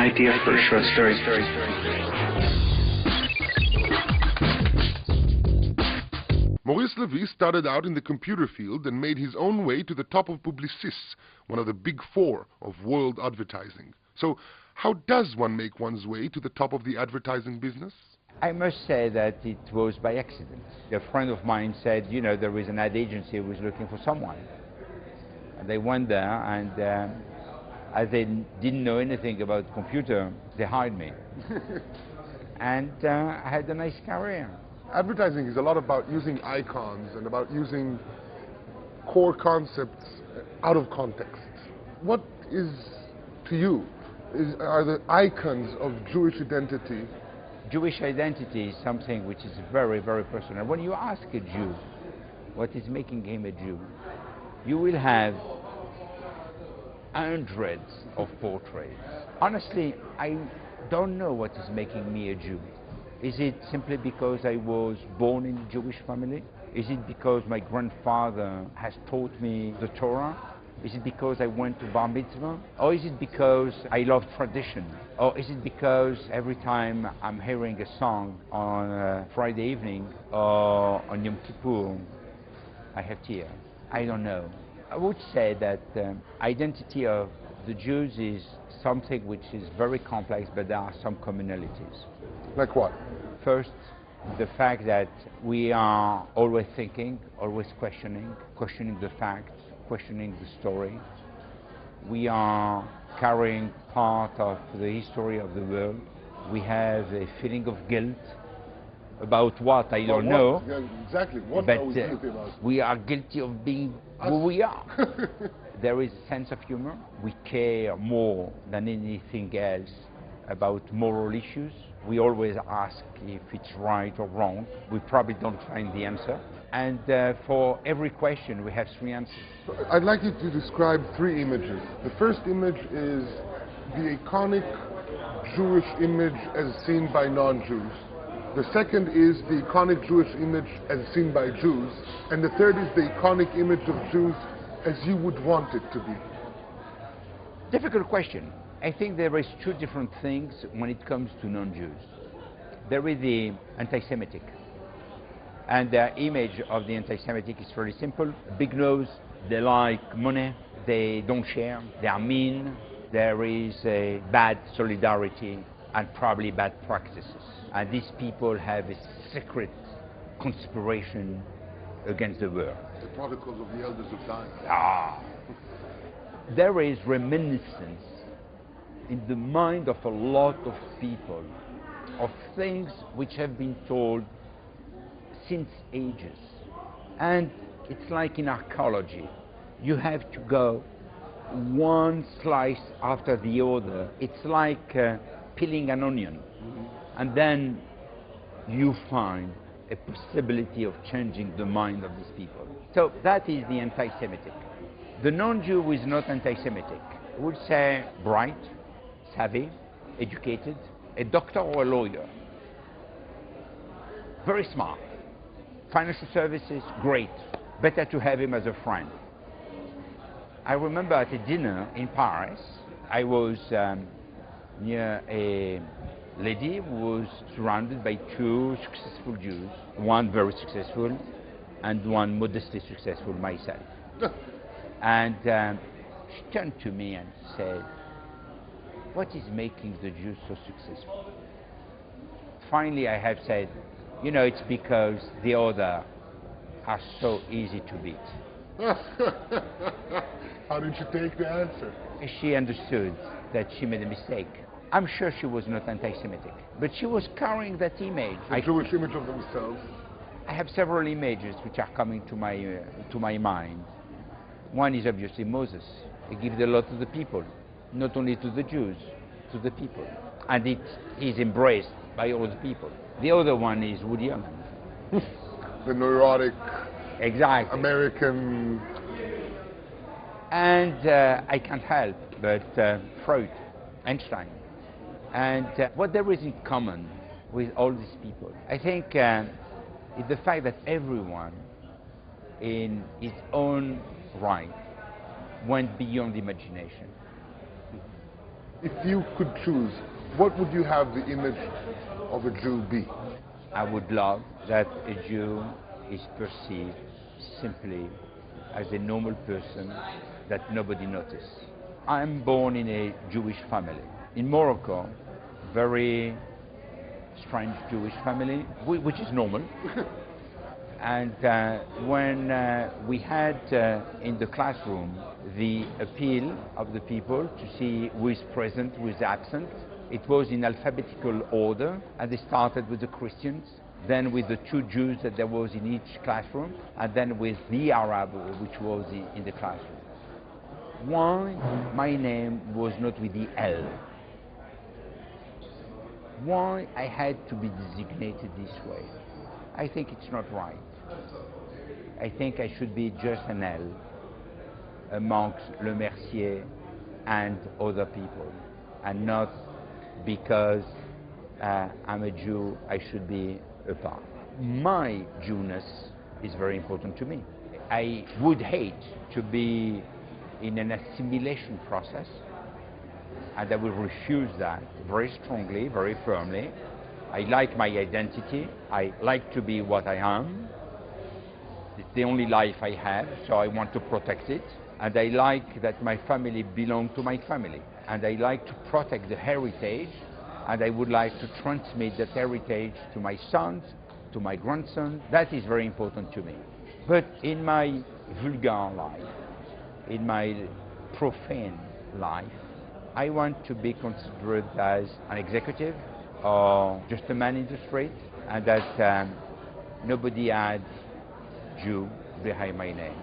idea for a short story. Maurice Levy started out in the computer field and made his own way to the top of Publicis, one of the big four of world advertising. So, how does one make one's way to the top of the advertising business? I must say that it was by accident. A friend of mine said, you know, there is an ad agency who is looking for someone. And they went there, and as they didn't know anything about computer, they hired me. And I had a nice career. Advertising is a lot about using icons and about using core concepts out of context. What is, to you, are the icons of Jewish identity? Jewish identity is something which is very, very personal. When you ask a Jew what is making him a Jew, you will have hundreds of portraits. Honestly, I don't know what is making me a Jew. Is it simply because I was born in a Jewish family? Is it because my grandfather has taught me the Torah? Is it because I went to Bar Mitzvah? Or is it because I love tradition? Or is it because every time I'm hearing a song on a Friday evening or on Yom Kippur, I have tears? I don't know. I would say that identity of the Jews is something which is very complex, but there are some commonalities. Like what? First, the fact that we are always thinking, always questioning the facts, questioning the story. We are carrying part of the history of the world. We have a feeling of guilt about what, I don't know. Yeah, exactly. What but are we guilty about? we are guilty of being who we are. There is a sense of humor. We care more than anything else about moral issues. We always ask if it's right or wrong. We probably don't find the answer. And for every question, we have three answers. I'd like you to describe three images. The first image is the iconic Jewish image as seen by non-Jews. The second is the iconic Jewish image as seen by Jews. And the third is the iconic image of Jews as you would want it to be. Difficult question. I think there is two different things when it comes to non-Jews. There is the anti-Semitic. And the image of the anti-Semitic is very simple. Big nose, they like money, they don't share, they are mean, there is a bad solidarity and probably bad practices. And these people have a secret conspiration against the world. The protocols of the elders of time. There is reminiscence in the mind of a lot of people of things which have been told since ages. And it's like in archaeology. You have to go one slice after the other. It's like peeling an onion. And then you find a possibility of changing the mind of these people. So that is the anti-Semitic. The non-Jew who is not anti-Semitic would say bright, savvy, educated, a doctor or a lawyer. Very smart. Financial services, great. Better to have him as a friend. I remember at a dinner in Paris, I was near a lady who was surrounded by two successful Jews, one very successful and one modestly successful, myself. And she turned to me and said, "What is making the Jews so successful?" Finally, I have said, you know, it's because the other are so easy to beat. How did you take the answer? She understood that she made a mistake. I'm sure she was not anti-Semitic, but she was carrying that image. The Jewish image of themselves. I have several images which are coming to my mind. One is obviously Moses. He gives a lot to the people, not only to the Jews, to the people. And it is embraced by all the people. The other one is Woody Allen. The neurotic, exactly. American. And I can't help but Freud, Einstein. And what there is in common with all these people, I think, is the fact that everyone, in his own right, went beyond imagination. If you could choose, what would you have the image of a Jew be? I would love that a Jew is perceived simply as a normal person that nobody notices. I'm born in a Jewish family. In Morocco, very strange Jewish family, which is normal. And when we had in the classroom the appeal of the people to see who is present, who is absent, it was in alphabetical order, and they started with the Christians, then with the 2 Jews that there was in each classroom, and then with the Arab, which was in the classroom. Why my name was not with the L? Why I had to be designated this way? I think it's not right. I think I should be just an L amongst Le Mercier and other people, and not because I'm a Jew, I should be apart. My Jewness is very important to me. I would hate to be in an assimilation process, and I will refuse that very strongly, very firmly. I like my identity. I like to be what I am. It's the only life I have, so I want to protect it. And I like that my family belongs to my family. And I like to protect the heritage, and I would like to transmit that heritage to my sons, to my grandson. That is very important to me. But in my vulgar life, in my profane life, I want to be considered as an executive or just a man in the street, and that nobody adds Jew behind my name.